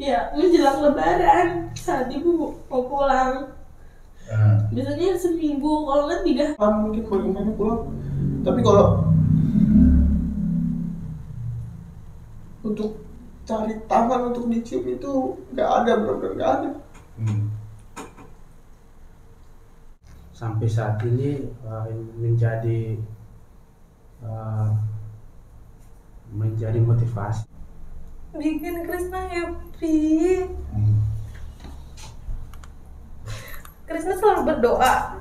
Ya menjelang lebaran saat ibu mau pulang. Biasanya seminggu, kalau nggak 3. Mungkin bagaimana pulang. Tapi kalau untuk cari tangan untuk dicium itu nggak ada, benar-benar nggak ada. Sampai saat ini menjadi motivasi. Bikin Krisna happy. Krisna selalu berdoa.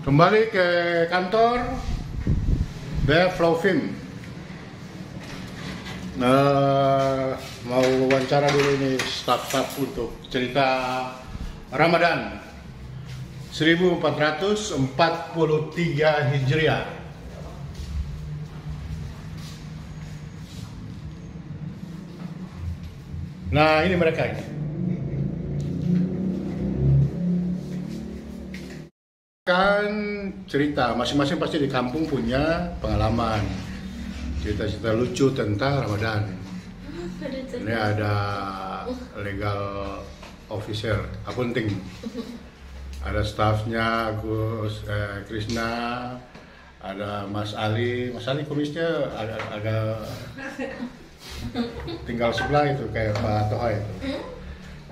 Kembali ke kantor Devlovim. Mau wawancara dulu ini staf-staf untuk cerita Ramadan 1443 Hijriah. Nah, ini mereka ini. Kan cerita, masing-masing pasti di kampung punya pengalaman, cerita-cerita lucu tentang Ramadan. Ini ada legal officer, akunting, ada stafnya Krisna, ada Mas Ali kumisnya agak tinggal sebelah itu kayak Pak Toha itu.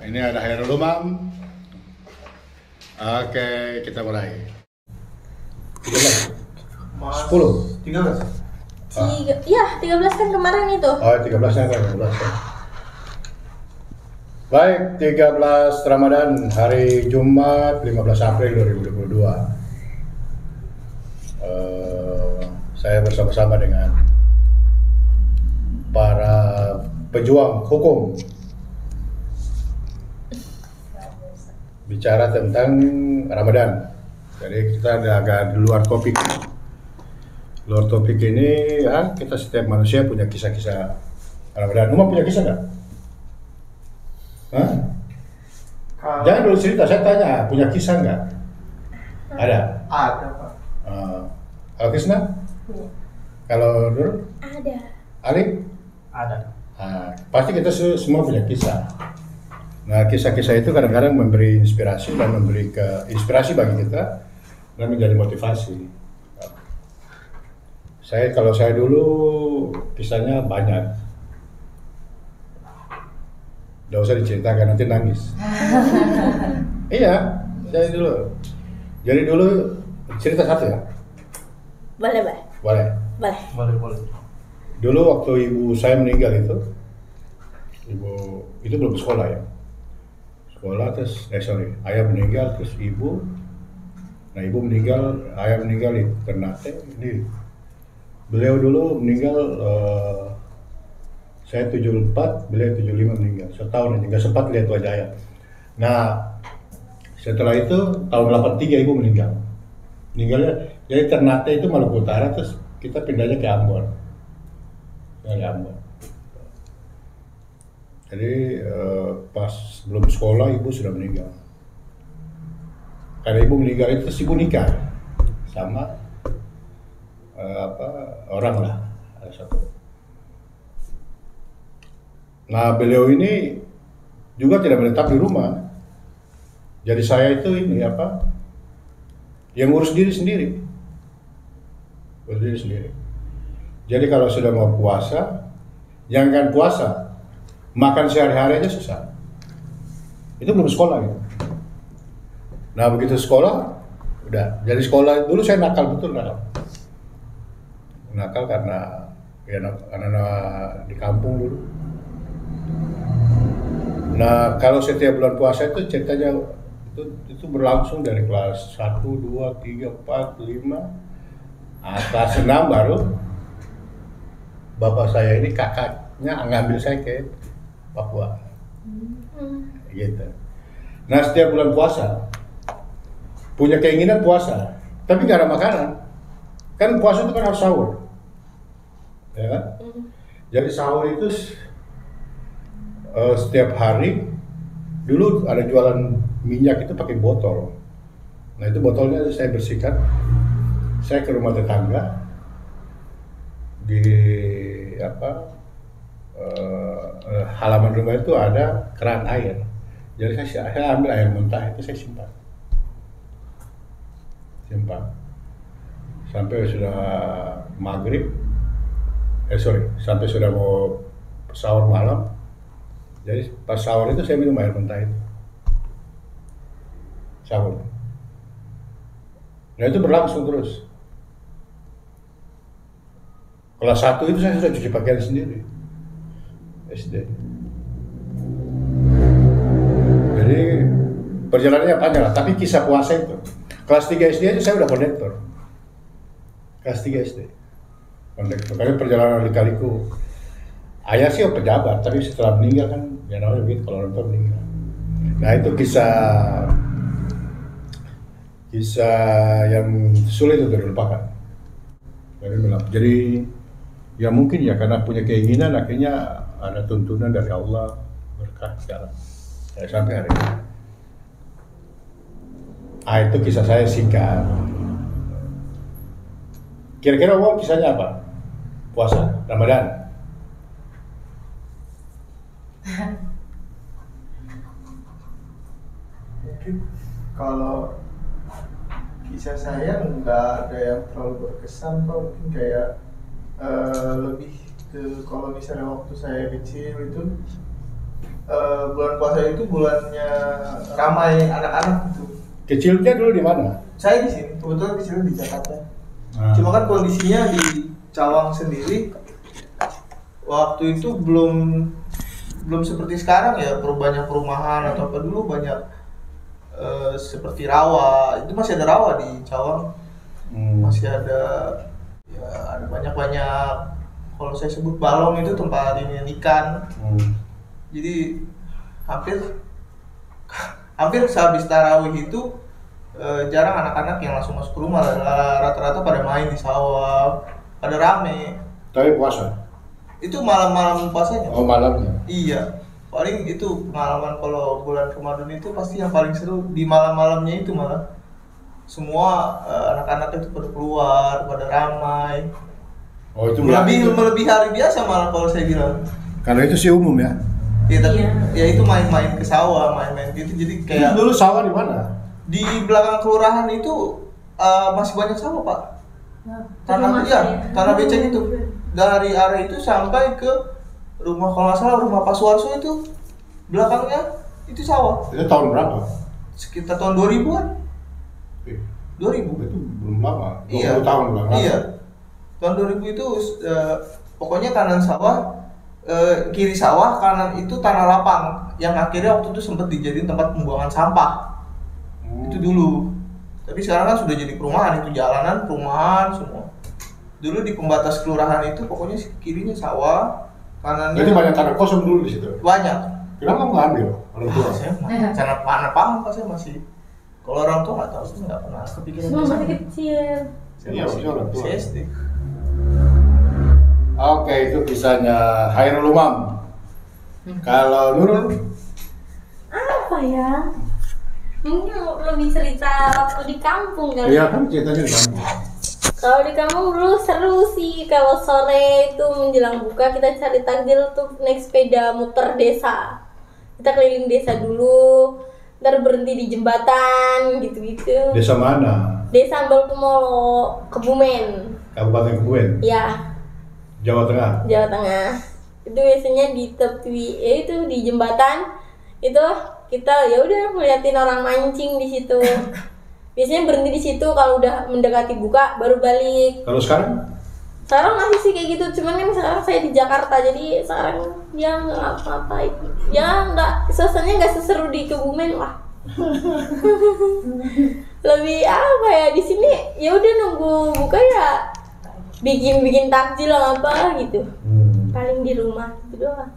Ini ada Hairul Umam. Oke, kita mulai. 10. 13. Ya, 13 kan kemarin itu. Oh, 13 ya. Baik, 13 Ramadan, hari Jumat 15 April 2022. Saya bersama-sama dengan para pejuang hukum bicara tentang Ramadan. Jadi kita agak di luar topik. Luar topik ini ya, kita setiap manusia punya kisah-kisah Ramadan. Umum punya kisah nggak? Jangan dulu cerita, saya tanya, punya kisah nggak? Ada? Ada, Pak. Kalau Krisna? Kalau Nur? Ada. Ali? Ada. Pasti kita semua punya kisah. Nah, kisah-kisah itu kadang-kadang memberi inspirasi dan memberi inspirasi bagi kita dan menjadi motivasi. Kalau saya dulu kisahnya banyak. Nggak usah diceritakan, nanti nangis. Iya, saya dulu. Jadi dulu cerita satu ya? Boleh. Boleh. Dulu waktu ibu saya meninggal ibu itu belum sekolah ya. Sekolah terus ayah meninggal terus ibu. Nah, ibu meninggal, ayah meninggal di Ternate. Ini beliau dulu meninggal saya 74, beliau 75 meninggal. Setahun aja, nggak sempat lihat wajah ayah. Nah, setelah itu tahun 83 ibu meninggal. Meninggalnya jadi Ternate itu Maluku Utara, terus kita pindahnya ke Ambon. Jadi pas belum sekolah ibu sudah meninggal. Karena ibu meninggal itu ibu nikah sama orang lah, ada satu. Nah, beliau ini juga tidak menetap di rumah. Jadi saya itu yang ngurus diri sendiri. Jadi kalau sudah mau puasa, jangan puasa. Makan sehari-hari aja susah. Itu belum sekolah gitu. Nah, begitu sekolah, udah. Jadi sekolah dulu saya nakal betul. Nakal karena di kampung dulu. Nah, kalau setiap bulan puasa itu ceritanya itu berlangsung dari kelas 1, 2, 3, 4, 5. Kelas 6 baru bapak saya ini kakaknya ngambil saya ke Papua, gitu. Nah, setiap bulan puasa punya keinginan puasa, tapi nggak ada makanan. Kan puasa itu kan harus sahur, ya kan? Jadi sahur itu setiap hari. Dulu ada jualan minyak itu pakai botol. Nah itu botolnya saya bersihkan, saya ke rumah tetangga di halaman rumah itu ada keran air, jadi saya ambil air mentah itu saya simpan sampai sudah maghrib, sampai sudah mau sahur malam. Jadi pas sahur itu saya minum air mentah itu sahur. Nah itu berlangsung terus. Kelas 1 itu saya sudah cuci pakaian sendiri, SD. Jadi perjalanannya panjang lah, tapi kisah puasa itu kelas 3 SD aja saya udah kondektor. Kelas 3 SD kondektor, karena perjalanan lika-liku. Ayah sih pejabat, tapi setelah meninggal kan ya namanya begitu kalau orang tua meninggal. Nah itu kisah yang sulit untuk dilupakan. Jadi ya mungkin ya karena punya keinginan akhirnya ada tuntunan dari Allah, berkah segala. Saya sampai hari ini. Itu kisah saya singkat. Kira-kira Om kisahnya apa? Puasa Ramadan. Mungkin kalau kisah saya nggak ada yang terlalu berkesan, Pak. Mungkin kayak lebih ke kalau misalnya waktu saya kecil itu bulan puasa itu bulannya ramai anak-anak gitu. Kecilnya dulu di mana? Saya di sini, kebetulan kecilnya di Jakarta. Cuma kan kondisinya di Cawang sendiri waktu itu belum seperti sekarang ya, banyak perumahan atau apa. Dulu banyak seperti rawa, itu masih ada rawa di Cawang. Masih ada ya, ada banyak kalau saya sebut balong itu tempat ini ikan. Jadi hampir sehabis tarawih itu jarang anak-anak yang langsung masuk ke rumah, rata-rata pada main di sawah, pada rame. Tapi puasa? Itu malam-malam puasanya. Oh malamnya? Iya, paling itu pengalaman kalau bulan Ramadan itu pasti yang paling seru di malam-malamnya itu, malah semua anak-anak itu pada keluar, pada ramai. Oh itu melebihi hari biasa malah kalau saya bilang. Karena itu sih umum ya? Iya tapi ya itu main-main ke sawah, main-main gitu, jadi kayak. Dulu sawah di mana? Di belakang kelurahan itu masih banyak sawah, Pak. Tanah becek itu. Dari area itu sampai ke rumah, kalau nggak salah rumah Pak Suwarso itu belakangnya itu sawah. Itu tahun berapa? Sekitar tahun 2000-an. 2000. Itu belum lama. 20 iya. Tahun belum lama. Iya. Tahun 2000 itu pokoknya kanan sawah, kiri sawah, kanan itu tanah lapang yang akhirnya waktu itu sempat dijadiin tempat pembuangan sampah. Itu dulu. Tapi sekarang kan sudah jadi perumahan, itu jalanan, perumahan semua. Dulu di pembatas kelurahan itu pokoknya kirinya sawah, kanannya. Jadi banyak tanah kosong dulu di situ. Banyak. Kenapa nggak ambil orang tua? Saya tanah paham, Pak, saya masih. Kalau orang tua nggak tahu, saya nggak pernah kepikiran. Semua masih kecil. Iya, orang tua. Saya SD. Oke, itu kisahnya Hairul Umam. Kalau Nurul? Apa ya? Mungkin lebih cerita waktu di kampung kali. Iya kan ceritanya di kampung. Kalau di kampung dulu seru sih, kalau sore itu menjelang buka kita cari takjil tuh naik sepeda muter desa. Kita keliling desa dulu, ntar berhenti di jembatan gitu-gitu. Desa mana? Desa Ambal Tumolo, Kebumen. Kabupaten Kebumen? Ya. Jawa Tengah? Jawa Tengah. Itu biasanya di tepi, itu di jembatan itu kita ya udah ngeliatin orang mancing di situ. Biasanya berhenti di situ, kalau udah mendekati buka baru balik. Kalau sekarang? Sekarang masih sih kayak gitu, cuman kan sekarang saya di Jakarta, jadi sekarang ya nggak apa-apa, ya nggak, suasananya nggak seseru di Kebumen lah. Lebih apa ya, di sini ya udah nunggu buka ya bikin takjil apa gitu. Paling di rumah gitu doang.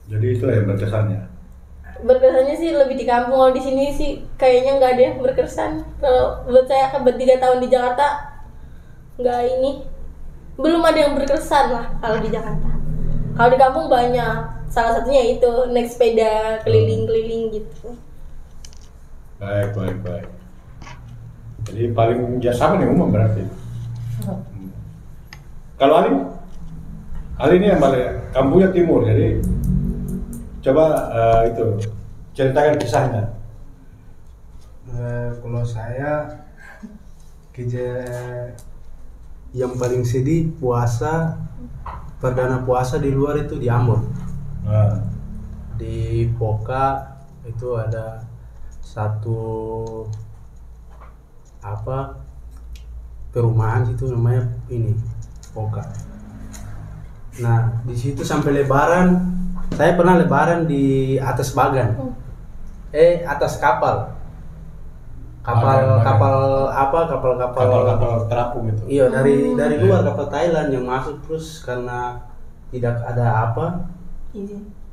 Jadi itu yang berkesannya. Berkesannya sih lebih di kampung. Kalau di sini sih kayaknya nggak ada yang berkesan. Kalau buat saya kan 3 tahun di Jakarta nggak ini, belum ada yang berkesan lah kalau di Jakarta. Kalau di kampung banyak. Salah satunya itu naik sepeda keliling-keliling gitu. Baik. Jadi paling sama nih umum berarti. Kalau Ali ini yang balik kampungnya timur, jadi coba itu ceritakan kisahnya. Kalau saya yang paling sedih perdana puasa di luar itu di Ambon. Di Poka itu ada satu perumahan itu namanya ini Poka. Nah di situ sampai Lebaran, saya pernah Lebaran di atas bagan, atas kapal terapung itu. Iya dari luar kapal Thailand yang masuk, terus karena tidak ada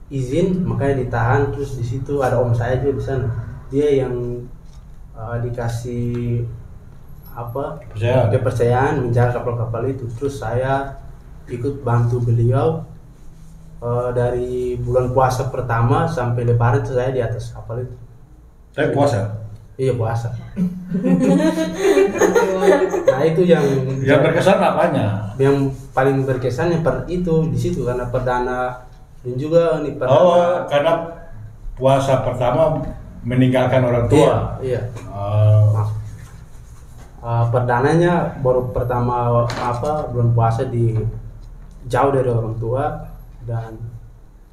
izin makanya ditahan. Terus di situ ada om saya juga di sana, dia yang dikasih kepercayaan menjaga kapal-kapal itu. Terus saya ikut bantu beliau dari bulan puasa pertama sampai Lebaran itu saya di atas kapal itu. Saya puasa. Iya puasa. Nah itu yang berkesan apanya? Yang paling berkesan yang itu di situ karena perdana dan juga nih perdana. Karena puasa pertama meninggalkan orang tua. Iya. Perdananya baru pertama bulan puasa di jauh dari orang tua, dan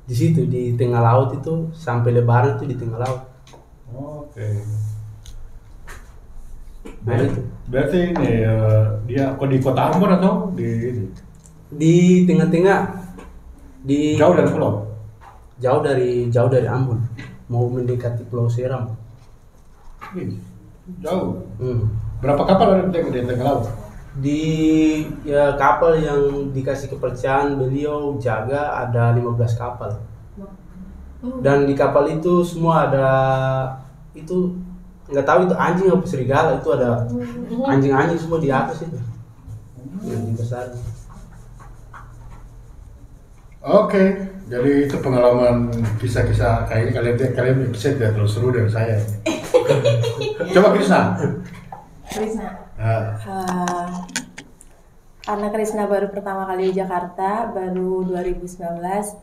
di situ di tengah laut itu sampai Lebaran itu di tengah laut. Oke. Nah itu. Berarti ini dia di kota Ambon atau di tengah-tengah jauh dari pulau? Jauh dari Ambon, mau mendekati Pulau Seram. Jauh. Berapa kapal ada di tengah laut? Di kapal yang dikasih kepercayaan beliau jaga ada 15 kapal. Dan di kapal itu semua ada itu nggak tahu itu anjing apa serigala, itu ada anjing-anjing semua di atas itu. Yang besar. Oke, jadi itu pengalaman kisah-kisah kayaknya kalian kisah tidak terlalu seru dari saya. Coba Krisna. Karena Krisna baru pertama kali di Jakarta, baru 2019.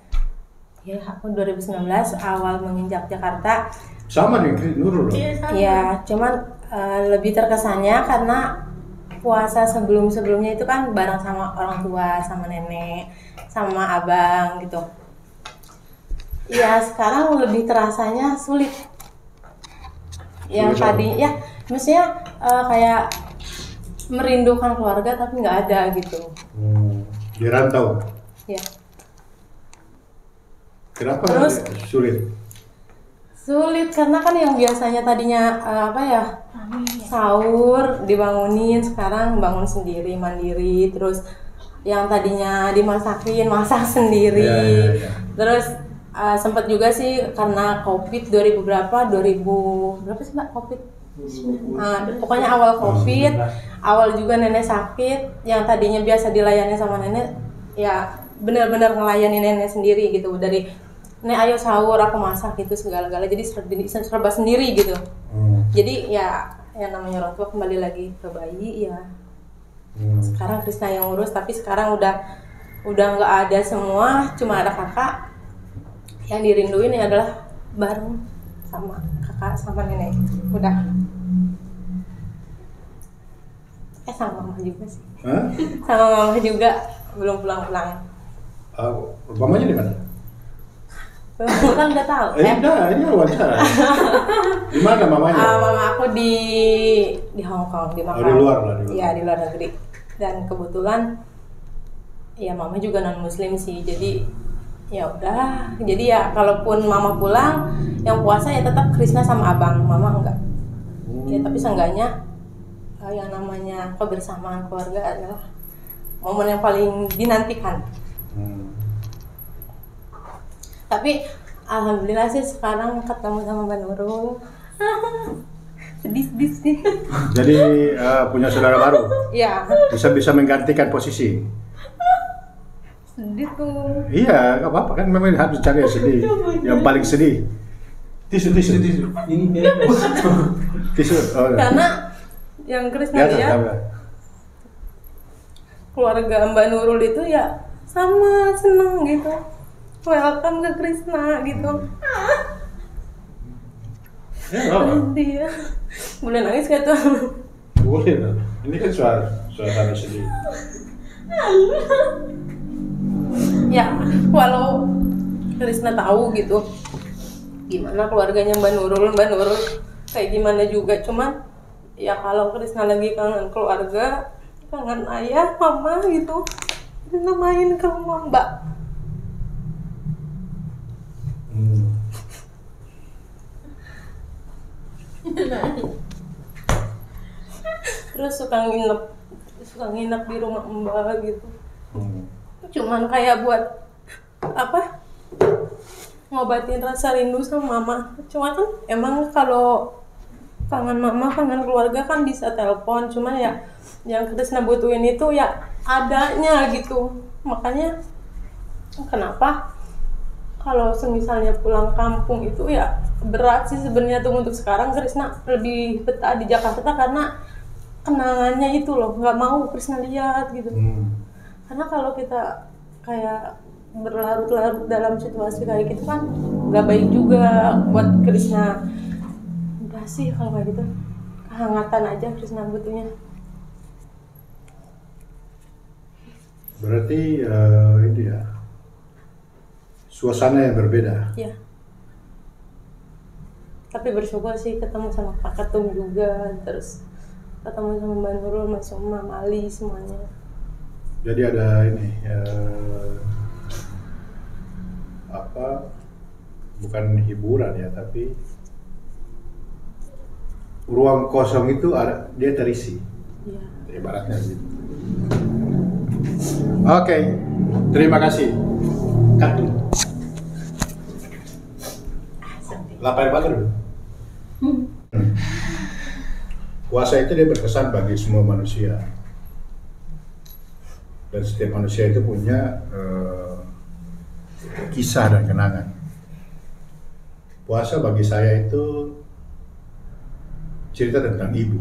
Ya, aku 2019 awal menginjak Jakarta. Sama nih Nurul. Iya, cuman lebih terkesannya karena puasa sebelumnya itu kan bareng sama orang tua, sama nenek, sama abang gitu. Ya sekarang lebih terasanya sulit. Yang tadi ya, maksudnya kayak merindukan keluarga tapi nggak ada gitu. Di rantau. Ya. Kenapa terus Sulit karena kan yang biasanya tadinya sahur dibangunin, sekarang bangun sendiri mandiri, terus yang tadinya dimasakin masak sendiri. Terus sempat juga sih karena Covid 2000 berapa sih Mbak Covid? Pokoknya awal Covid, awal juga nenek sakit, yang tadinya biasa dilayani sama nenek ya benar-benar ngelayani nenek sendiri gitu, dari nek ayo sahur aku masak gitu segala-gala, jadi serba sendiri gitu. Jadi ya yang namanya orang tua kembali lagi ke bayi ya. Sekarang Krisna yang urus, tapi sekarang udah nggak ada semua, cuma ada kakak. Yang dirinduin ya adalah bareng sama kakak sama nenek. Udah. Sama mama juga sih. Sama mama juga belum pulang-pulang. Mamanya di mana? Kan udah tahu. Udah, ini wawancara. Di mana mamanya? Mama aku di Hong Kong, di Macau. Di luar lah. Iya, di luar negeri. Dan kebetulan ya mama juga non muslim sih. Jadi ya udah. Jadi ya kalaupun mama pulang, yang puasa ya tetap Krisna sama abang, mama enggak. Ya tapi seenggaknya yang namanya kebersamaan keluarga adalah momen yang paling dinantikan. Tapi alhamdulillah sih sekarang ketemu sama Mbak Nurul. sedih sih. Jadi punya saudara baru? Iya. Bisa menggantikan posisi? Sedih tuh. Iya, nggak apa-apa kan, memang harus cari yang sedih. Yang paling sedih. Tisu. Ini bebas. Tisu. Karena yang Di Krisna atas lihat tangga. keluarga Mbak Nurul itu ya sama seneng gitu, welcome ke Krisna gitu. Ya, nggak apa. Dia boleh nangis gak tuh? Boleh lah. Ini kan suasana sedih. Ya walau Krisna tahu gitu gimana keluarganya Mbak Nurul kayak gimana juga, cuman ya kalau Krisna lagi kangen keluarga, kangen ayah, mama gitu, Krisna main ke rumah Mbak. Terus suka nginep di rumah Mbak gitu. Cuman kayak buat apa? Ngobatin rasa rindu sama mama. Cuma kan emang kalau kangen mama, kangen keluarga kan bisa telepon. Cuman ya yang Krisna butuhin itu ya adanya gitu. Makanya kenapa kalau misalnya pulang kampung itu ya berat sih sebenarnya tuh untuk sekarang. Krisna lebih betah di Jakarta karena kenangannya itu loh, nggak mau Krisna lihat gitu. Karena kalau kita kayak berlarut-larut dalam situasi kayak gitu kan nggak baik juga buat Krisna. Udah sih kalau kayak gitu kehangatan aja Krisna butuhnya. Berarti ini ya suasana yang berbeda. Ya. Tapi bersyukur sih ketemu sama Pak Ketum juga, terus ketemu sama Mbak Nurul, Mas Oma, Mali semuanya. Jadi ada ini bukan hiburan ya, tapi ruang kosong itu ada, dia terisi. Iya. Ibaratnya gitu. Oke, terima kasih. Cut dulu. Lapar banget dulu. Puasa itu dia berkesan bagi semua manusia. Dan setiap manusia itu punya kisah dan kenangan. Puasa bagi saya itu cerita tentang ibu.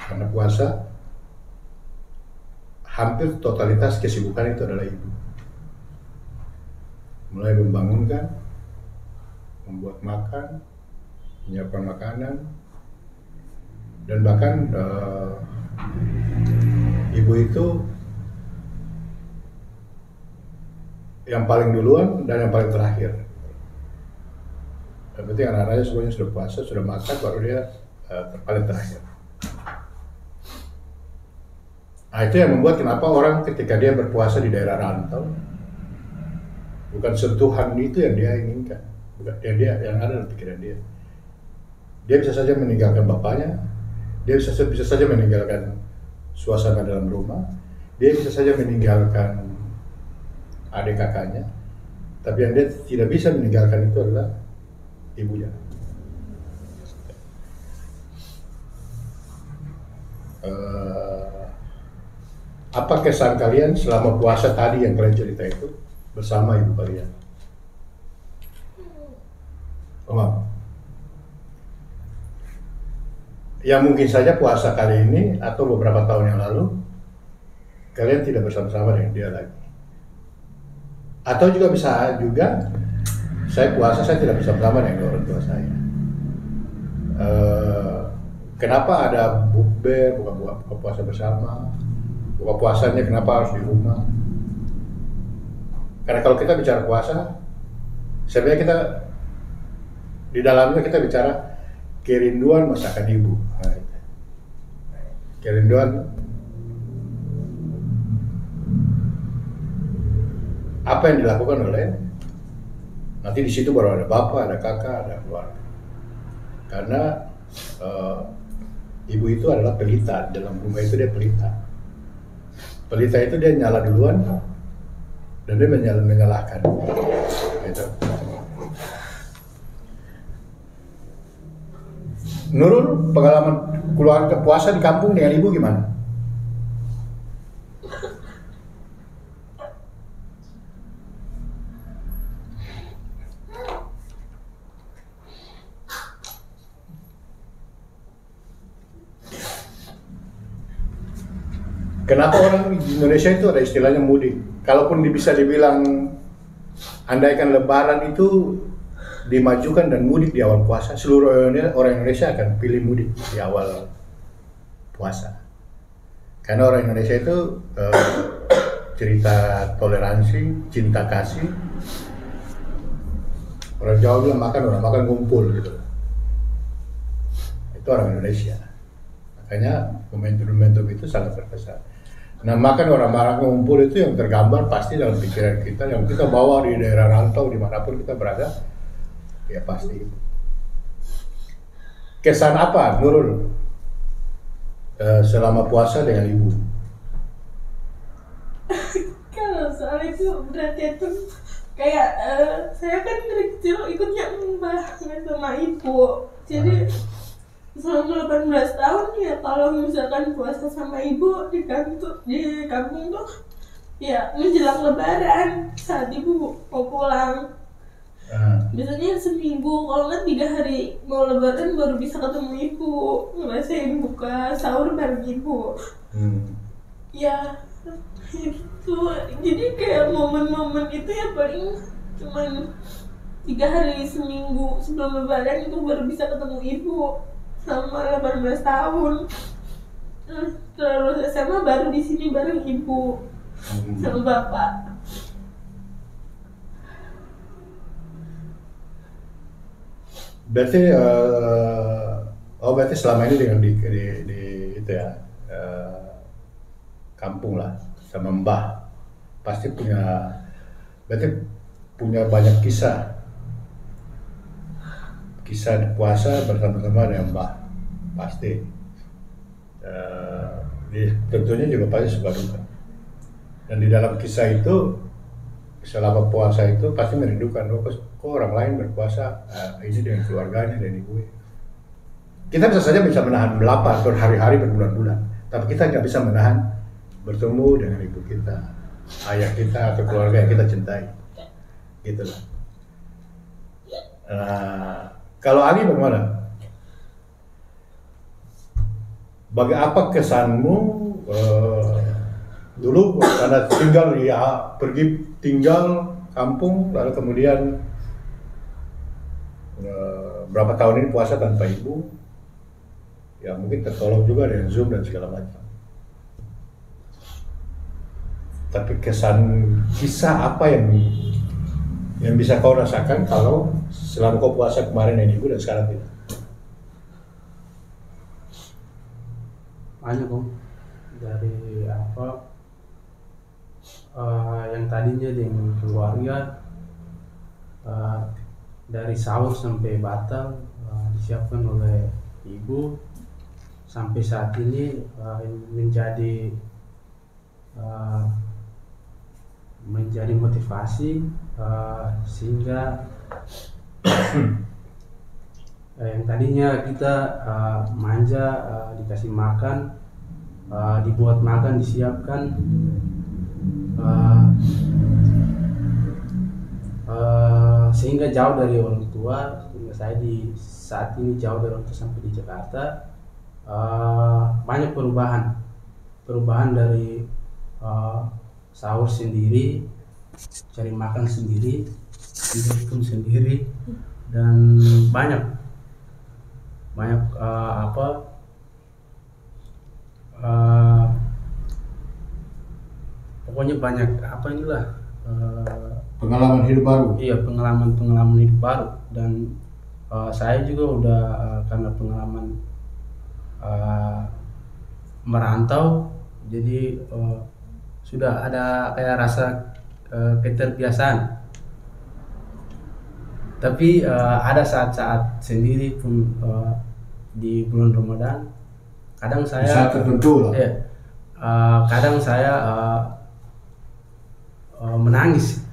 Karena puasa hampir totalitas kesibukan itu adalah ibu. Mulai membangunkan, membuat makan, menyiapkan makanan, dan bahkan ibu itu yang paling duluan dan yang paling terakhir. Yang penting anak-anaknya semuanya sudah puasa, sudah makan, baru dia paling terakhir. Nah, itu yang membuat kenapa orang ketika dia berpuasa di daerah rantau, bukan sentuhan itu yang dia inginkan, bukan yang ada dalam pikiran dia. Dia bisa saja meninggalkan bapaknya, dia bisa saja meninggalkan suasana dalam rumah, dia bisa saja meninggalkan adik kakaknya, tapi yang dia tidak bisa meninggalkan itu adalah ibunya. Apa kesan kalian selama puasa tadi yang kalian cerita itu bersama ibu kalian? Om, yang mungkin saja puasa kali ini atau beberapa tahun yang lalu kalian tidak bersama-sama dengan dia lagi. Atau juga bisa juga saya puasa saya tidak bersama dengan orang tua saya. Kenapa ada bukber, buka puasa bersama? Buka puasanya kenapa harus di rumah? Karena kalau kita bicara puasa, sebenarnya kita di dalamnya kita bicara kerinduan masakan ibu. Kerinduan apa yang dilakukan oleh, nanti di situ baru ada bapak, ada kakak, ada keluarga. Karena ibu itu adalah pelita, dalam rumah itu dia pelita. Pelita itu dia nyala duluan dan dia menyalahkan. Gitu. Nurul, pengalaman keluarga puasa di kampung dengan ibu gimana? Kenapa orang di Indonesia itu ada istilahnya mudik? Kalaupun bisa dibilang andaikan Lebaran itu dimajukan dan mudik di awal puasa, seluruh orang Indonesia akan pilih mudik di awal puasa. Karena orang Indonesia itu cerita toleransi, cinta kasih. Orang Jawa bilang orang makan ngumpul gitu. Itu orang Indonesia. Makanya momentum-momentum itu sangat berkesan. Nah, makan orang ngumpul itu yang tergambar pasti dalam pikiran kita, yang kita bawa di daerah rantau dimanapun kita berada, ya pasti itu. Kesan apa, Nurul, selama puasa dengan ibu? Kalau soal itu berarti itu kayak saya kan dari kecil ikutnya mbah sama ibu, jadi selama 18 tahun ya kalau misalkan puasa sama ibu di kampung tuh ya menjelang Lebaran saat ibu mau pulang. Biasanya seminggu, kalau nggak 3 hari mau Lebaran baru bisa ketemu ibu, ngerasain buka sahur bareng ibu. Ya itu, jadi kayak momen-momen itu ya paling cuman 3 hari seminggu sebelum Lebaran itu baru bisa ketemu ibu selama 18 tahun. Terus SMA baru di sini bareng ibu sama bapak. Berarti berarti selama ini dengan di itu ya kampung lah sama mbah pasti berarti punya banyak kisah puasa bersama-sama dengan mbah pasti. Tentunya juga pasti suka duka. Dan di dalam kisah itu selama puasa itu pasti merindukan, kok orang lain berpuasa ini dengan keluarganya dan ibu. Kita bisa menahan melapar berhari-hari berbulan-bulan, tapi kita nggak bisa menahan bertemu dengan ibu kita, ayah kita atau keluarga yang kita cintai, gitulah. Kalau Ali bagaimana? Apa kesanmu dulu karena pergi tinggal kampung, lalu kemudian berapa tahun ini puasa tanpa ibu, ya mungkin tertolong juga dengan Zoom dan segala macam. Tapi kisah apa yang bisa kau rasakan kalau selama kau puasa kemarin dengan ibu dan sekarang tidak? Banyak Om, dari yang tadinya dengan keluarga, dari sahur sampai batal disiapkan oleh ibu, sampai saat ini menjadi motivasi sehingga yang tadinya kita manja, dikasih makan, dibuat makan, disiapkan, sehingga jauh dari orang tua, sehingga saya saat ini jauh dari orang tua sampai di Jakarta. Banyak perubahan dari sahur sendiri, cari makan sendiri, tidur pun sendiri, dan banyak pokoknya banyak pengalaman hidup baru. Iya, pengalaman hidup baru. Dan saya juga udah karena pengalaman merantau, jadi sudah ada kayak rasa keterbiasaan. Tapi ada saat-saat sendiri pun di bulan Ramadan, kadang saya saat tertentu lah. Ya, kadang saya menangis,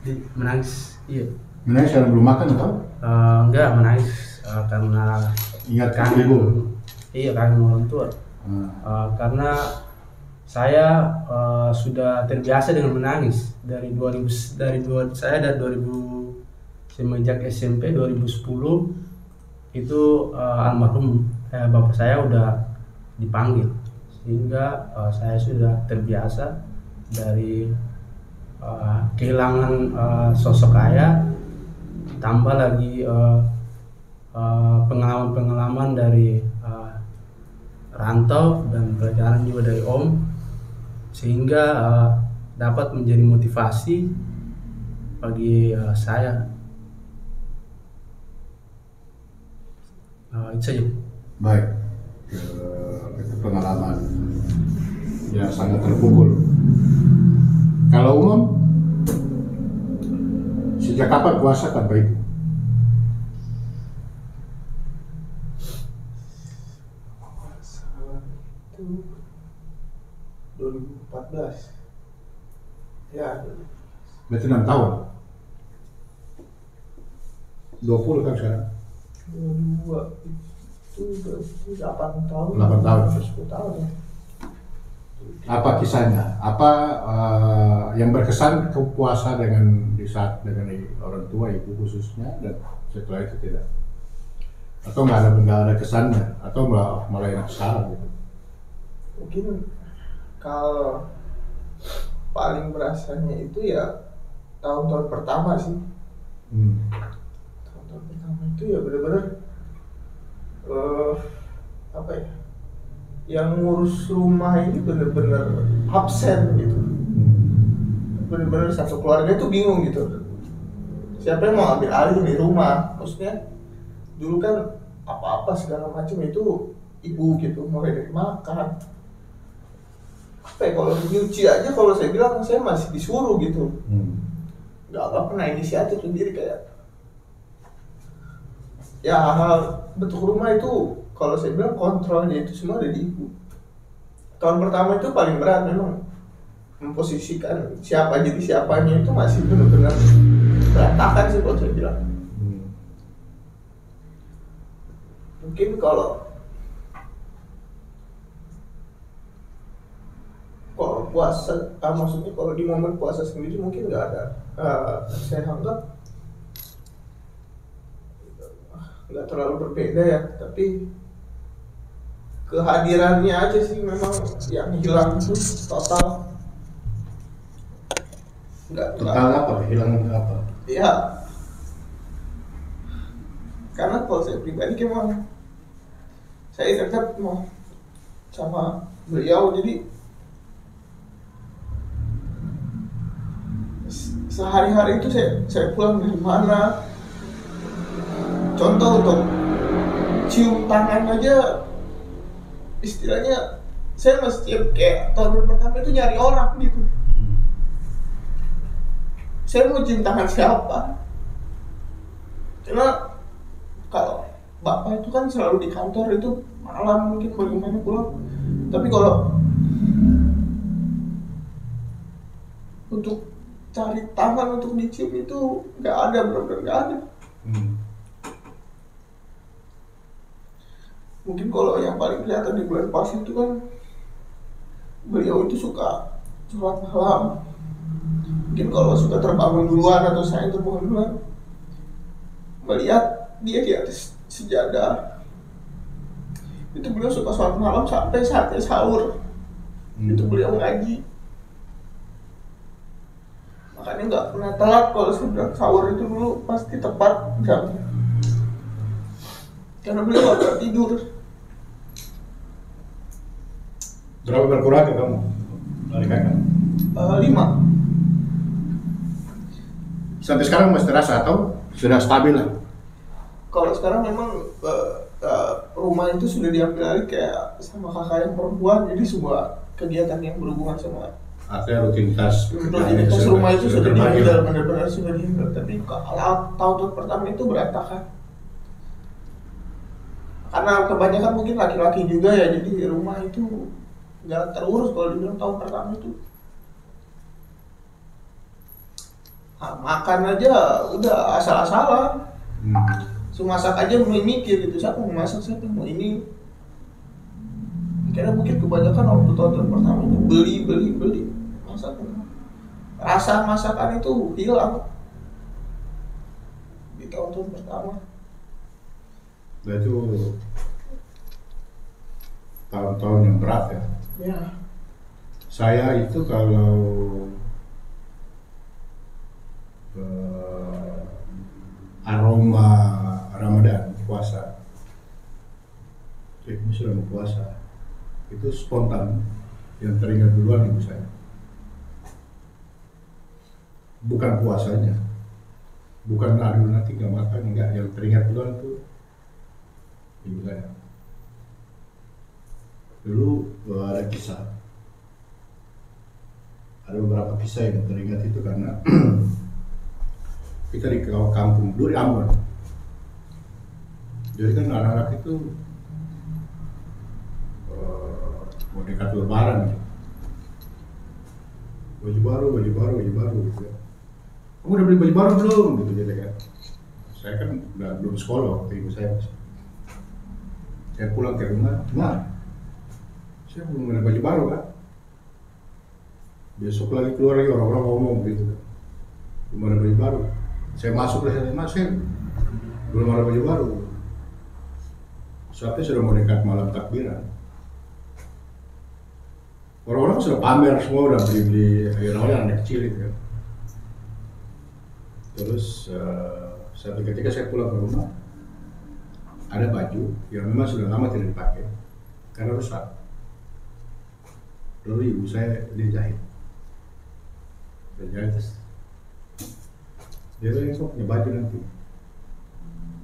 iya. Menangis karena belum makan atau? Enggak, menangis karena ingat kangen ibu. Iya, kangen orang tua. Karena saya sudah terbiasa dengan menangis semenjak SMP 2010 itu almarhum bapak saya udah dipanggil sehingga saya sudah terbiasa dari kehilangan sosok ayah, tambah lagi pengalaman-pengalaman dari rantau dan pelajaran juga dari om, sehingga dapat menjadi motivasi bagi saya. Itu saja. Baik, itu pengalaman ya sangat terpukul. Kalau umum, sejak kapan puasa tanpa ibu? Itu 2014 ya. Berarti 6 tahun. 20 kan sekarang? 22 itu 8 tahun. 8 tahun. 10 tahun ya. Apa kisahnya? Apa yang berkesan ke puasa dengan di saat dengan orang tua, ibu khususnya, dan setelah itu tidak? Atau nggak ada kesannya? Atau malah enak sekarang gitu? Mungkin kalau paling berasanya itu ya tahun-tahun pertama sih. Tahun-tahun pertama itu ya benar-benar apa ya, yang ngurus rumah ini benar-benar absen gitu. Benar-benar satu keluarga itu bingung gitu, siapa yang mau ambil alih di rumah. Maksudnya dulu kan apa-apa segala macam itu ibu gitu, mulai dari makan apa ya, kalau nyuci aja kalau saya bilang saya masih disuruh gitu. Nggak pernah inisiatif sendiri kayak ya hal bentuk rumah itu. Kalau saya bilang kontrolnya itu semua ada di ibu. Tahun pertama itu paling berat memang, memposisikan siapa jadi siapanya itu masih benar-benar berantakan sih kalau saya bilang. Mungkin kalau puasa, maksudnya kalau di momen puasa sendiri mungkin nggak ada. Saya anggap nggak terlalu berbeda ya, tapi kehadirannya aja sih memang yang hilang itu total. Total apa? Hilang apa? Iya, karena kalau saya pribadi memang saya tetap mau sama beliau, jadi sehari-hari itu saya pulang dari mana, contoh untuk cium tangan aja istilahnya saya mesti kayak tahun pertama itu nyari orang gitu. Saya mau cium tangan siapa, karena kalau bapak itu kan selalu di kantor, itu malam mungkin bagaimana pulang. Tapi kalau untuk cari tangan untuk dicium itu nggak ada, benar-benar nggak ada. Mungkin kalau yang paling kelihatan di bulan puasa itu kan beliau itu suka sholat malam. Mungkin kalau suka terbangun duluan atau saya terbangun duluan, melihat dia di atas sejadah itu beliau suka sholat malam sampai saatnya sahur. Itu beliau ngaji. Makanya nggak pernah telat kalau sudah sahur itu dulu pasti tepat jamnya. Karena beliau nggak pernah tidur. Berapa berkurang ke kamu dari kakak? 5. Sampai sekarang masih terasa atau sudah stabil lah? Kalau sekarang memang rumah itu sudah diambil alih kayak sama kakak yang perempuan, jadi semua kegiatan yang berhubungan sama rutinitas rumah itu sudah diambil, benar-benar sudah diambil. Tapi kalau tahun pertama itu berantakan karena kebanyakan mungkin laki-laki juga ya, jadi rumah itu nggak terurus kalau dibilang tahun pertama itu. Makan aja udah asal-asalan. Masak aja mulai mikir gitu, siapa mau masak, siapa mau ini. Karena mungkin kebanyakan waktu tahun pertama itu beli masakan. Rasa masakan itu hilang di tahun pertama. Itu tahun-tahun yang berat ya. Ya, saya itu kalau aroma Ramadan puasa, ini sudah mau puasa, itu spontan yang teringat duluan ibu saya. Bukan puasanya, bukan aduh nanti nggak makan, enggak, yang teringat duluan tuh ibu saya. Dulu ada kisah, ada beberapa kisah yang teringat itu karena kita di kampung dulu di Ambon. Jadi kan anak-anak itu mau dekat lebaran, baju baru gitu ya. Kamu udah beli baju baru belum? Gitu jadi kan. Saya kan udah belum sekolah waktu ibu saya. Saya pulang ke rumah, saya belum ada baju baru kan. Besok lagi keluar lagi orang-orang ngomong gitu kan. Belum ada baju baru. Saya masuk ke sana, saya belum ada baju baru. Saatnya sudah mau dekat malam takbiran. Orang-orang sudah pamer semua, udah beli air-air anak kecil itu kan. Terus satu ketika saya pulang ke rumah, ada baju yang memang sudah lama tidak dipakai karena rusak. Dulu ibu saya dia jahit terus dia bilang kok punya baju nanti.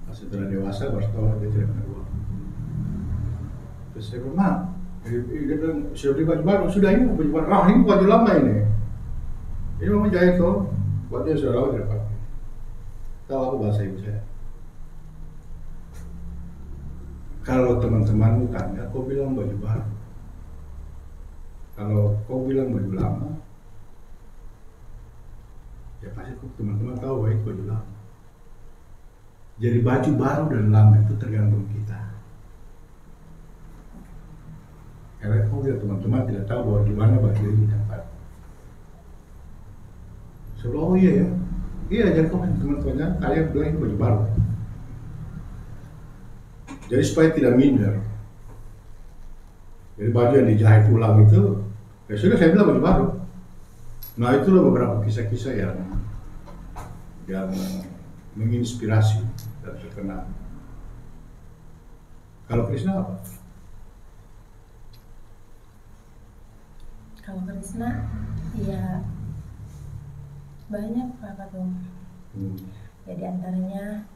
Pas setelah dewasa baru tahu dia tidak punya uang. Terus saya bilang, dia bilang sudah beli baju baru, sudah ini baju baru, ini baju lama ini memang jahit kok, bajunya sudah lama tidak pakai. Tahu aku bahasa ibu saya. Kalau teman-temanmu tanya, kau bilang baju baru. Kalau kau bilang baju lama, ya pasti teman-teman tahu bahwa itu baju lama. Jadi baju baru dan lama itu tergantung kita. Karena kau bilang teman-teman tidak tahu bahwa di mana baju ini dapat. Oh iya ya. Iya, jadi kau teman-temannya kalian bilang itu baju baru. Jadi supaya tidak minder. Jadi baju yang dijahit ulang itu, ya sudah saya bilang baju baru. Nah itulah beberapa kisah-kisah yang menginspirasi dan terkenal. Kalau Krishna apa? Kalau Krishna, ya banyak Pak tuh. Ya diantaranya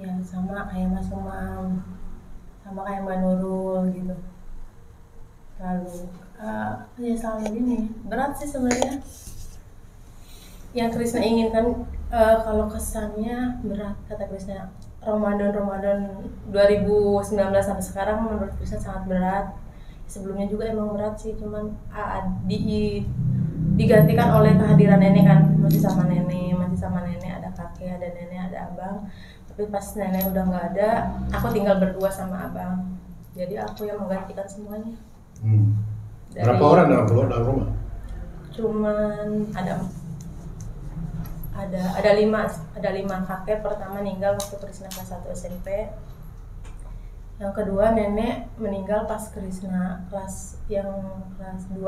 ya sama kayak Mas Umam, sama kayak Mbak Nurul gitu. Lalu ya selalu gini, berat sih sebenarnya. Yang Krishna inginkan kalau kesannya berat, kata Krishna. Ramadan 2019 sampai sekarang menurut Krishna sangat berat. Sebelumnya juga emang berat sih, cuman digantikan oleh kehadiran nenek kan, masih sama nenek, ada kakek, ada nenek, ada abang. Tapi pas nenek udah nggak ada, aku tinggal berdua sama abang. Jadi aku yang menggantikan semuanya. Berapa orang dalam rumah? Cuman ada lima kakek. Pertama meninggal waktu Krishna kelas 1 SMP. Yang kedua nenek meninggal pas Krishna kelas 2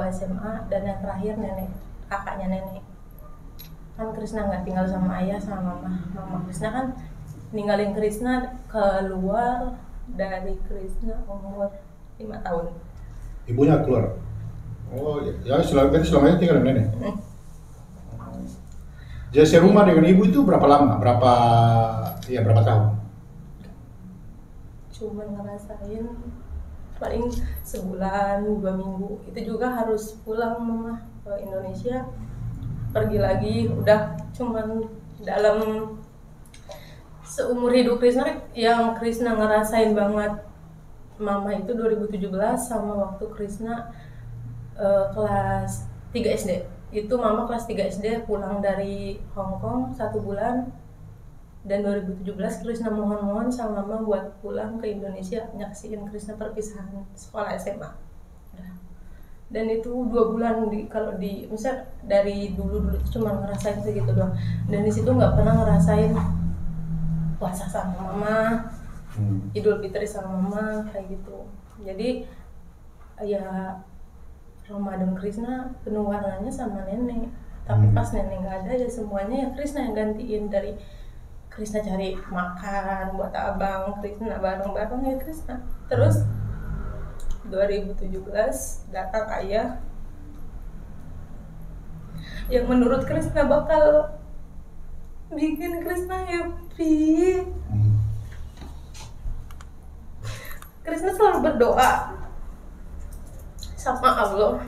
SMA, dan yang terakhir nenek, kakaknya nenek. Kan Krishna nggak tinggal sama ayah sama mama Krishna kan ninggalin Krishna keluar dari Krishna umur 5 tahun. Ibunya keluar. Oh ya, selamanya tinggal dengan nenek. Jadi rumah dengan ibu itu berapa lama? Berapa tahun? Cuma ngerasain paling sebulan 2 minggu. Itu juga harus pulang mama ke Indonesia, pergi lagi. Udah cuman dalam seumur hidup Krishna yang Krishna ngerasain banget mama itu 2017 sama waktu Krishna kelas 3 SD. Itu mama kelas 3 SD pulang dari Hong Kong 1 bulan. Dan 2017 Krishna mohon sama mama buat pulang ke Indonesia, nyaksiin Krishna perpisahan sekolah SMA. Dan itu 2 bulan misalnya dari dulu cuma ngerasain segitu doang. Dan di situ nggak pernah ngerasain puasa sama mama, Idul Fitri sama mama kayak gitu. Jadi ya Ramadan Krishna penuh warnanya sama nenek. Tapi pas nenek nggak ada ya semuanya ya Krishna yang gantiin. Dari Krishna cari makan buat abang, Krishna bareng-bareng ya Krishna. Terus 2017 datang ayah yang menurut Krishna bakal bikin Krishna happy. Krishna selalu berdoa sama Allah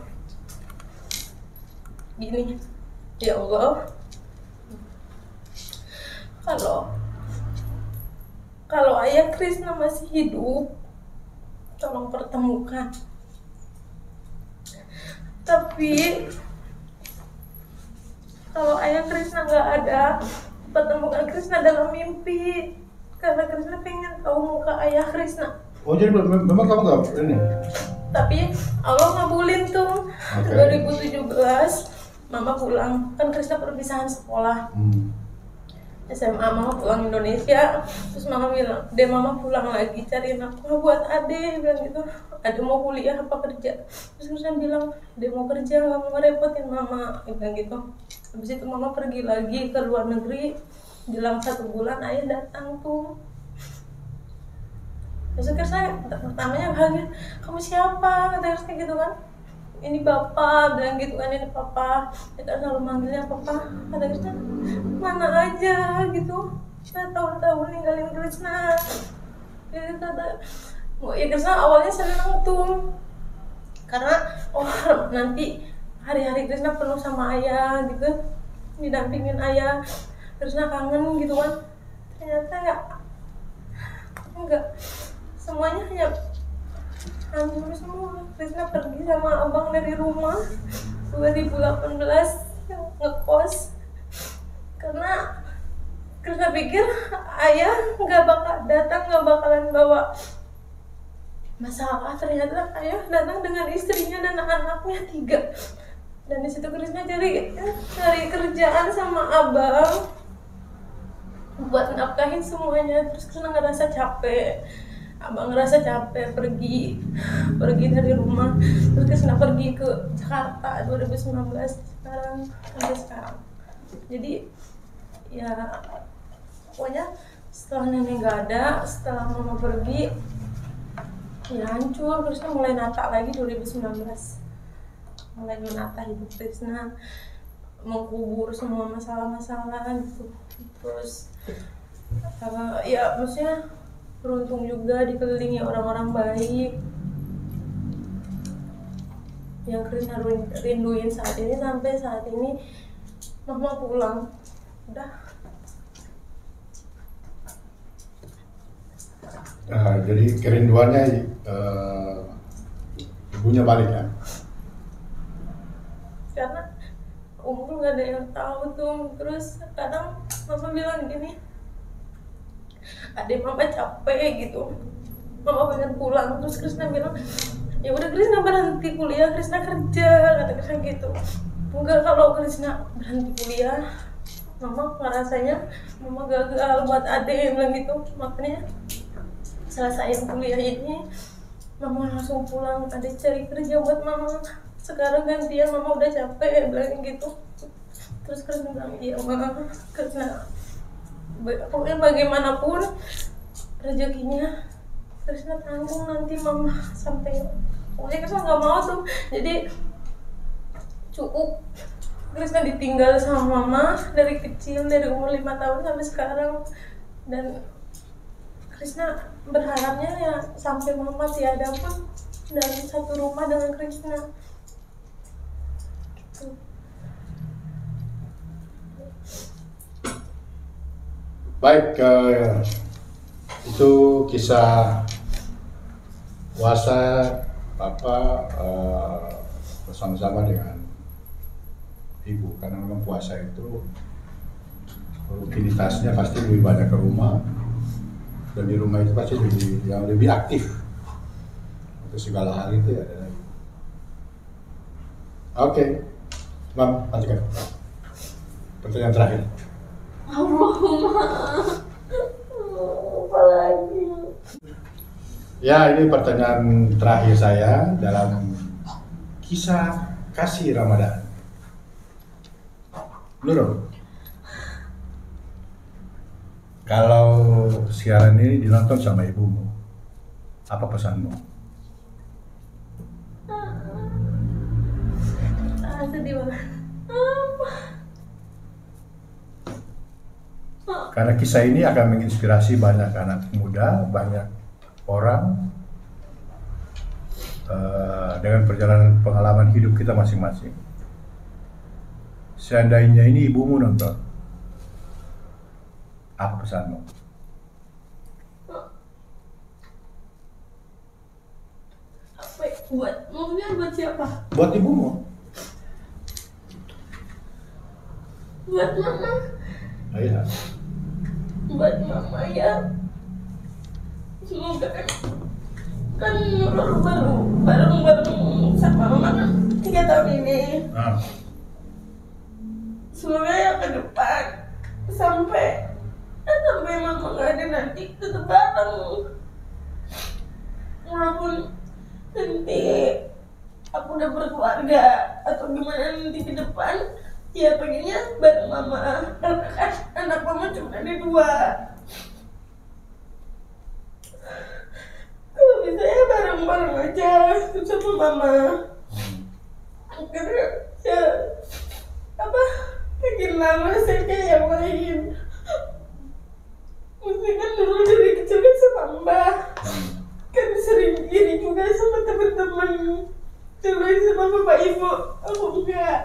gini, ya Allah, kalau ayah Krishna masih hidup, tolong pertemukan. Tapi kalau ayah Krishna nggak ada, pertemukan Krishna dalam mimpi, karena Krishna pengen tahu muka ayah Krishna. Oh jadi memang kamu nggak ini? Tapi Allah ngabulin tuh. 2017 mama pulang, kan Krishna perpisahan sekolah. SMA mama pulang Indonesia, terus mama bilang, mama pulang lagi cariin aku buat ade, bilang gitu, ade mau kuliah apa kerja. Terus Krishna bilang, mau kerja, nggak mau ngerepotin mama, bilang gitu. Habis itu mama pergi lagi ke luar negeri, jelang 1 bulan ayah datang tuh. Terus Krishna pertamanya bahagia, kamu siapa? Kata Krishna gitu kan, ini bapak, bilang gitu kan, ini papa. Kita selalu manggilnya papa. Kata Krishna, mana aja gitu, saya tahu-tahu ninggalin Krishna. Jadi kata, ya Krishna awalnya senang tuh, karena nanti hari-hari Krishna penuh sama ayah gitu, didampingin ayah. Krishna kangen gitu kan. Ternyata ya enggak, semuanya hanya hancur semua. Krishna pergi sama abang dari rumah 2018 ngekos, karena Krishna pikir ayah nggak bakal datang, nggak bakalan bawa masalah. Ternyata ayah datang dengan istrinya dan anak-anaknya 3. Dan di situ Krishna cari kerjaan sama abang buat nafkahin semuanya. Terus Krishna ngerasa capek, abang ngerasa capek, pergi dari rumah. Terus Krishna pergi ke Jakarta 2019 sampai sekarang. Jadi ya pokoknya setelah nenek nggak ada, setelah mama pergi, ya hancur. Krishna mulai nata lagi 2019, mulai menata hidup Krishna, mengkubur semua masalah-masalah gitu. Terus ya maksudnya beruntung juga dikelilingi orang-orang baik yang Krishna rinduin saat ini. Sampai saat ini mama pulang udah. Jadi kerinduannya ibunya balik ya? Karena umur nggak ada yang tahu tuh. Terus kadang mama bilang gini, adek mama capek gitu, mama pengen pulang. Terus Krishna bilang, ya udah Krishna berhenti kuliah, Krishna kerja, kata Krishna gitu. Enggak, kalau Krishna berhenti kuliah, mama rasanya mama gagal buat adek, bilang gitu. Makanya selesai kuliah ini mama langsung pulang, adek cari kerja buat mama. Sekarang gantian, mama udah capek, bilang gitu. Terus Krishna bilang, iya mama, Krishna pokoknya bagaimanapun rezekinya Krishna tanggung nanti mama sampai. Pokoknya Krishna nggak mau tuh. Jadi cukup Krishna ditinggal sama mama dari kecil, dari umur 5 tahun sampai sekarang. Dan Krishna berharapnya ya sampai mama tiada pun dari satu rumah dengan Krishna gitu. Baik, itu kisah puasa Papa bersama-sama dengan Ibu, karena memang puasa itu rutinitasnya pasti lebih banyak ke rumah, dan di rumah itu pasti lebih aktif untuk segala hal itu ya. Oke, Mam, lanjutkan. Pertanyaan terakhir. Allahumma, apa lagi? Ya, ini pertanyaan terakhir saya dalam kisah kasih Ramadan. Nurul, kalau siaran ini dinonton sama ibumu, apa pesanmu? Sedih banget. Karena kisah ini akan menginspirasi banyak anak muda, banyak orang dengan perjalanan pengalaman hidup kita masing-masing. Seandainya ini ibumu nonton, apa pesanmu? Apa ya? Maksudnya buat siapa? Buat ibumu. Buat mama. Oh, iya. Buat mama ya. Semoga kan Nurul baru bareng sama mama kan 3 tahun ini. Semoga ya ke depan sampai mama nggak ada nanti tetap bareng. Walaupun nanti aku udah berkeluarga atau gimana nanti ke depan, ya pengennya bareng mama. Karena kan anak mama cuma ada 2. Kalau bisa ya bareng-bareng aja sama mama. Karena ya makin lama saya kayak yang lain. Maksudnya kan dulu dari kecil kan sama mbak, kan sering gini juga sama teman-teman, coba sama bapak ibu, aku enggak.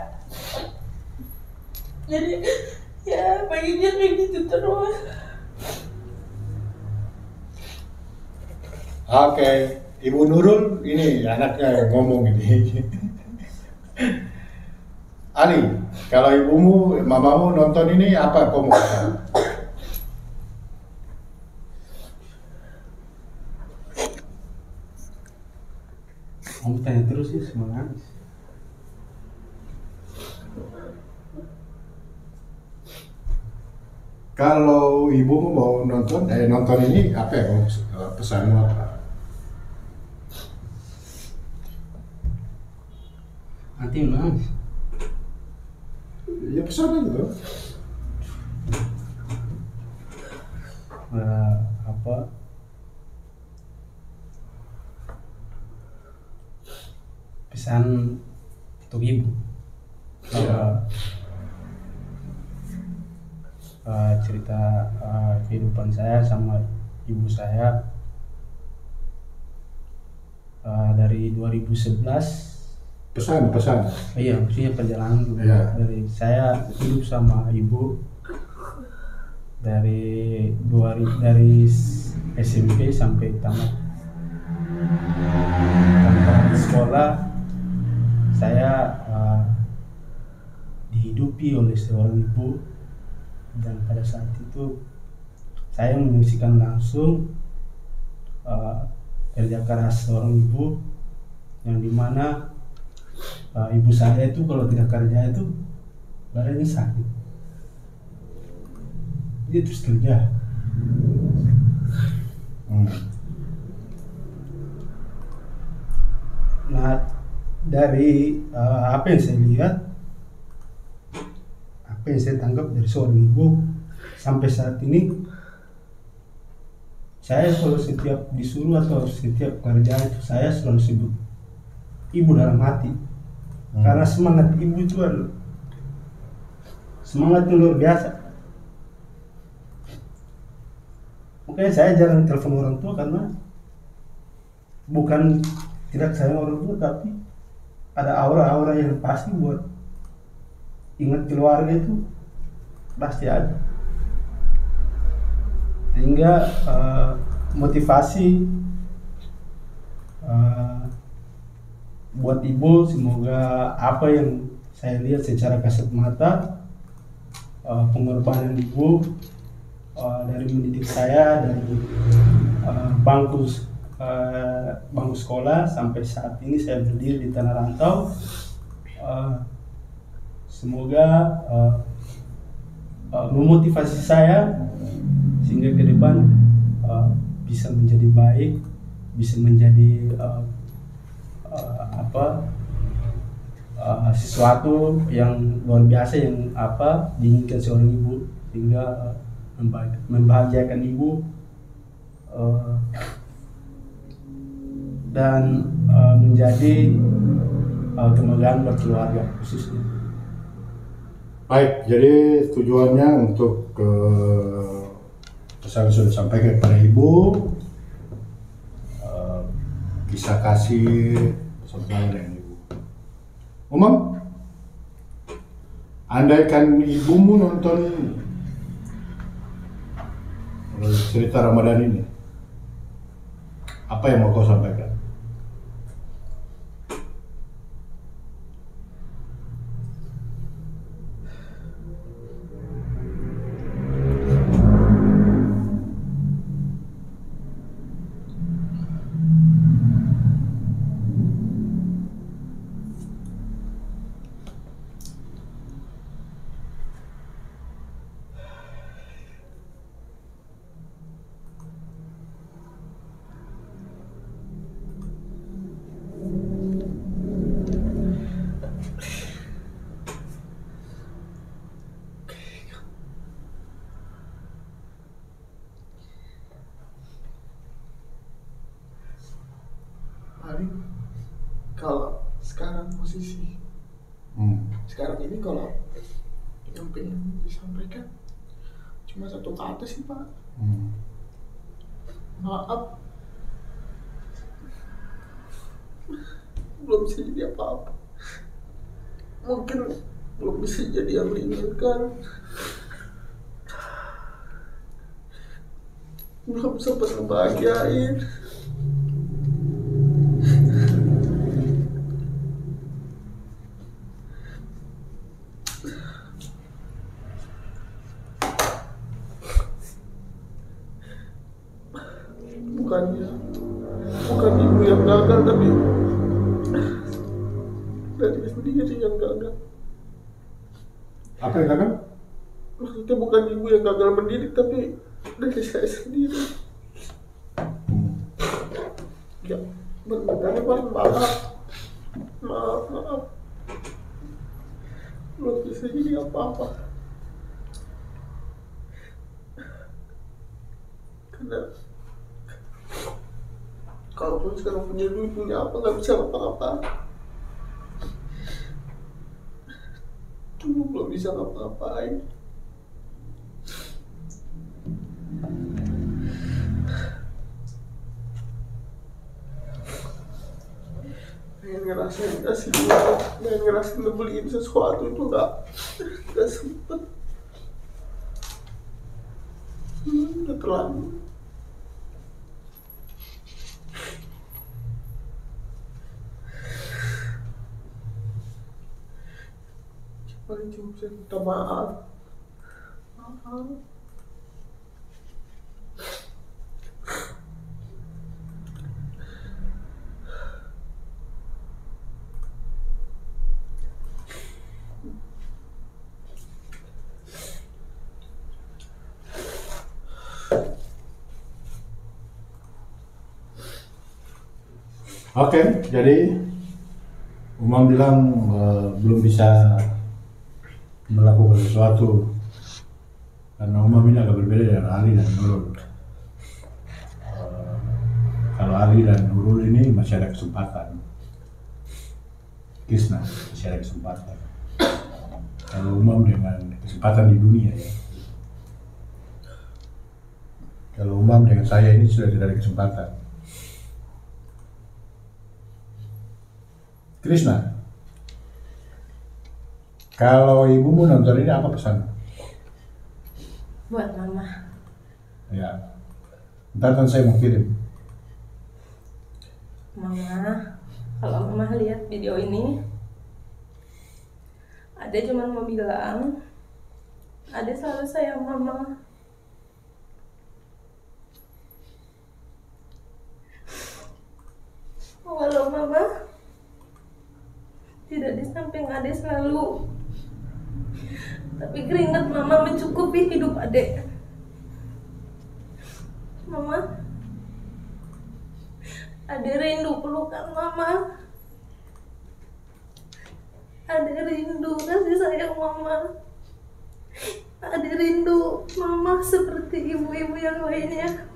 Jadi ya pengennya kayak gitu terus. Oke, Ibu Nurul ini anaknya yang ngomong ini. Ali, kalau ibumu, mamamu nonton ini apa komentar? Kamu tanya terus sih, semangat. Kalau ibumu mau nonton ini apa ya? Pesanmu apa? Nanti nangis. Ya pesan aja loh. Pesan untuk ibu. Cerita kehidupan saya sama ibu saya dari 2011. Pesan. Iya, maksudnya perjalanan dari saya hidup sama ibu dari SMP sampai tamat sekolah. Saya dihidupi oleh seorang ibu, dan pada saat itu saya menyaksikan langsung kerja keras seorang ibu, yang dimana ibu saya itu kalau tidak kerja itu badannya sakit, dia terus kerja. Nah, dari apa yang saya lihat, apa yang saya tangkap dari seorang ibu sampai saat ini, saya kalau setiap disuruh atau setiap kerjaan itu saya selalu sebut ibu dalam hati. Karena semangat ibu itu adalah semangat yang luar biasa. Makanya saya jarang telepon orang tua, karena bukan tidak sayang orang tua, tapi ada aura-aura yang pasti buat ingat keluarga itu pasti ada. Sehingga motivasi buat ibu, semoga apa yang saya lihat secara kasat mata, pengorbanan ibu dari mendidik saya dari bangku sekolah sampai saat ini saya berdiri di tanah rantau. Semoga memotivasi saya sehingga ke depan bisa menjadi baik bisa menjadi sesuatu yang luar biasa yang diinginkan seorang ibu, sehingga membahagiakan ibu dan menjadi kebanggaan buat keluarga khususnya. Baik, jadi tujuannya untuk pesan sudah sampaikan kepada ibu, kisah kasih saudara dengan ibu. Umam, andaikan ibumu nonton cerita Ramadan ini, apa yang mau kau sampaikan? Ali, kalau sekarang posisi sekarang ini, kalau yang pengen disampaikan cuma satu kata sih Pak. Maaf, belum bisa jadi apa-apa, mungkin belum bisa jadi yang diinginkan, belum sempat ngebahagiain. Bukan ibu yang gagal, tapi dari sendiri yang gagal. Apa yang gagal? Maksudnya bukan ibu yang gagal mendidik, tapi dari saya sendiri. Ya, benar-benar maaf. Belum bisa jadi apa-apa. Karena kalaupun sekarang punya duit, punya apa, nggak bisa ngapa-ngapain. Dulu belum bisa ngapa-ngapain. Pengen ngerasain kasih duit, pengen ngerasain beliin sesuatu itu nggak sempet. Udah terlalu. Paling cuma bisa minta maaf. Oke, jadi Umam bilang belum bisa melakukan sesuatu karena Umam ini agak berbeda dengan Ali dan Nurul. Kalau Ali dan Nurul ini masih ada kesempatan, Krisna masih ada kesempatan. Kalau Umam dengan kesempatan di dunia ya. Kalau Umam dengan saya ini sudah tidak ada kesempatan. Krisna, kalau ibumu nonton ini apa pesan? Buat mama. Ya, ntar kan saya mau kirim. Mama, kalau mama lihat video ini, Ade cuma mau bilang, Ade selalu sayang mama. Walau mama tidak di samping Ade selalu, tapi keringat mama mencukupi hidup Ade. Mama, Ade rindu pelukan mama. Ade rindu kasih sayang mama. Ade rindu mama seperti ibu-ibu yang lainnya.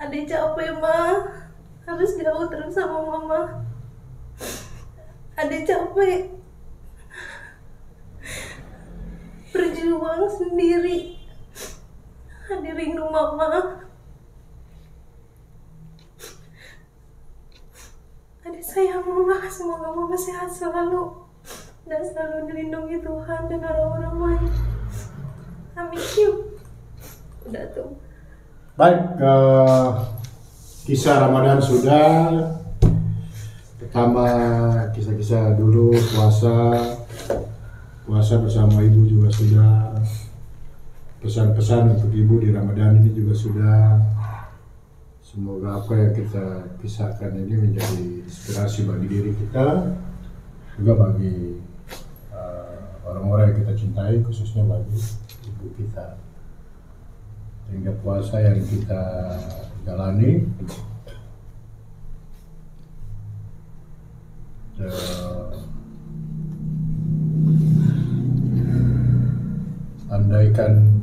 Ade capek ma, harus jauh terus sama mama. Ade capek berjuang sendiri. Ade rindu mama. Ade sayang mama, semoga mama sehat selalu dan selalu dilindungi Tuhan dan orang-orang lain. Amin. Udah tuh. Baik, kisah Ramadan sudah. Pertama kisah-kisah dulu puasa bersama ibu juga sudah. Pesan-pesan untuk ibu di Ramadan ini juga sudah. Semoga apa yang kita kisahkan ini menjadi inspirasi bagi diri kita, juga bagi orang-orang yang kita cintai, khususnya bagi ibu kita. Sehingga puasa yang kita jalani andaikan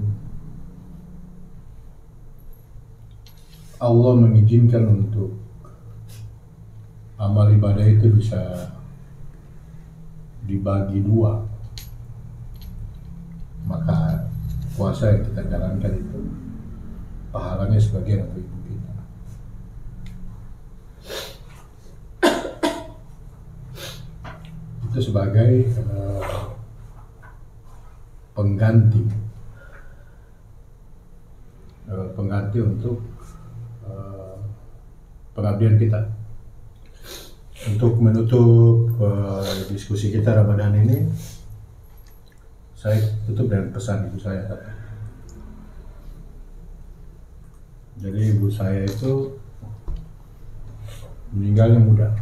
Allah mengizinkan untuk amal ibadah itu bisa dibagi dua, maka puasa yang kita jalankan itu pahalanya sebagian untuk ibu kita. Itu sebagai pengganti untuk pengabdian kita. Untuk menutup diskusi kita Ramadan ini, saya tutup dengan pesan ibu saya. Jadi ibu saya itu meninggalnya muda,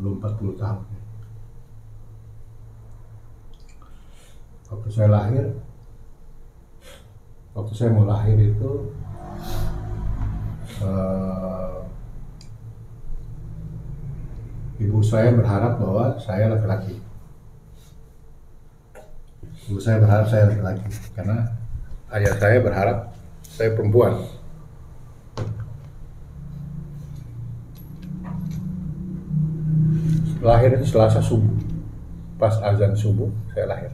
belum 40 tahun. Waktu saya mau lahir itu ibu saya berharap bahwa saya laki-laki. Ibu saya berharap saya laki-laki karena ayah saya berharap saya perempuan. Lahir itu Selasa subuh, pas azan subuh saya lahir.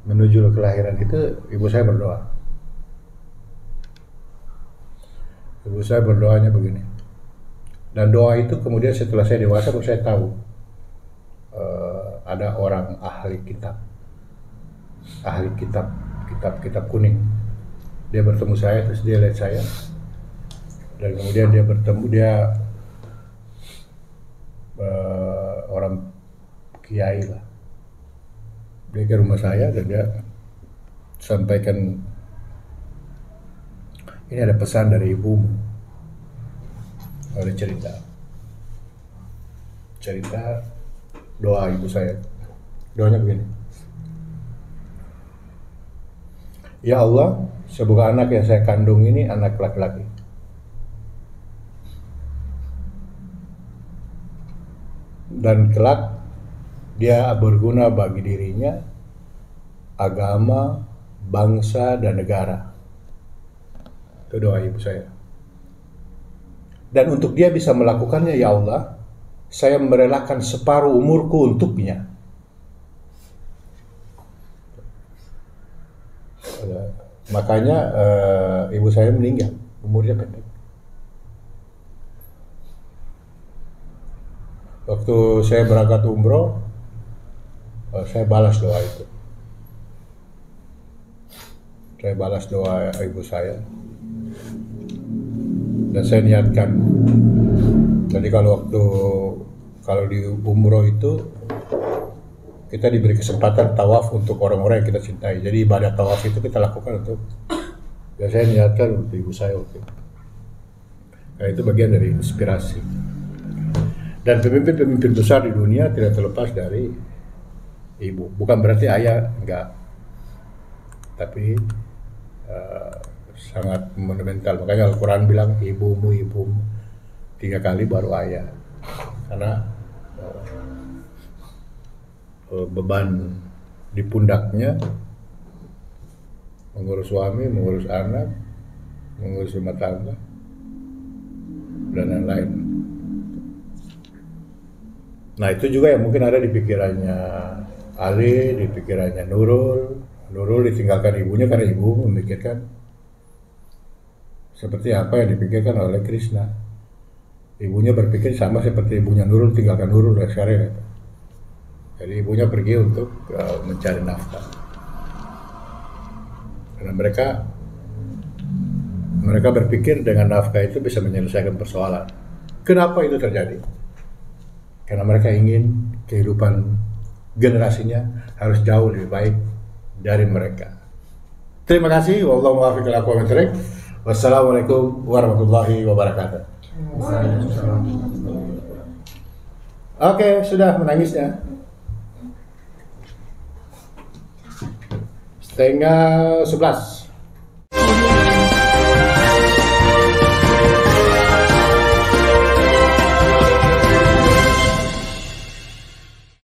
Menuju kelahiran itu ibu saya berdoa. Ibu saya berdoanya begini. Dan doa itu kemudian setelah saya dewasa baru saya tahu ada orang ahli kitab kuning. Dia bertemu saya, terus dia lihat saya, dan kemudian dia orang kiai lah. Dia ke rumah saya dan dia sampaikan, ini ada pesan dari ibumu. Ada cerita doa ibu saya. Doanya begini. Ya Allah, semoga anak yang saya kandung ini anak laki-laki. Dan kelak dia berguna bagi dirinya, agama, bangsa, dan negara. Itu doa ibu saya. Dan untuk dia bisa melakukannya, ya Allah, saya merelakan separuh umurku untuknya. Makanya ibu saya meninggal, umurnya pendek. Waktu saya berangkat umroh, saya balas doa itu. Saya balas doa ibu saya. Dan saya niatkan. Jadi kalau di umroh itu kita diberi kesempatan tawaf untuk orang-orang yang kita cintai. Jadi ibadah tawaf itu kita lakukan untuk, ya saya niatkan untuk ibu saya waktu itu. Nah, itu bagian dari inspirasi. Dan pemimpin-pemimpin besar di dunia tidak terlepas dari ibu. Bukan berarti ayah enggak. Tapi sangat fundamental. Makanya Al-Quran bilang ibumu 3 kali baru ayah, karena beban di pundaknya mengurus suami, mengurus anak, mengurus rumah tangga dan lain-lain. Nah itu juga yang mungkin ada di pikirannya Ali, di pikirannya Nurul. Nurul ditinggalkan ibunya karena ibu memikirkan seperti apa yang dipikirkan oleh Krishna. Ibunya berpikir sama seperti ibunya Nurul, tinggalkan Nurul dan sekarang. Jadi ibunya pergi untuk mencari nafkah. Karena mereka berpikir dengan nafkah itu bisa menyelesaikan persoalan. Kenapa itu terjadi? Karena mereka ingin kehidupan generasinya harus jauh lebih baik dari mereka. Terima kasih. Wallahu muwaffiq ila aqwamit thoriq. Wassalamualaikum warahmatullahi wabarakatuh. Oke, sudah menangisnya. 10:30.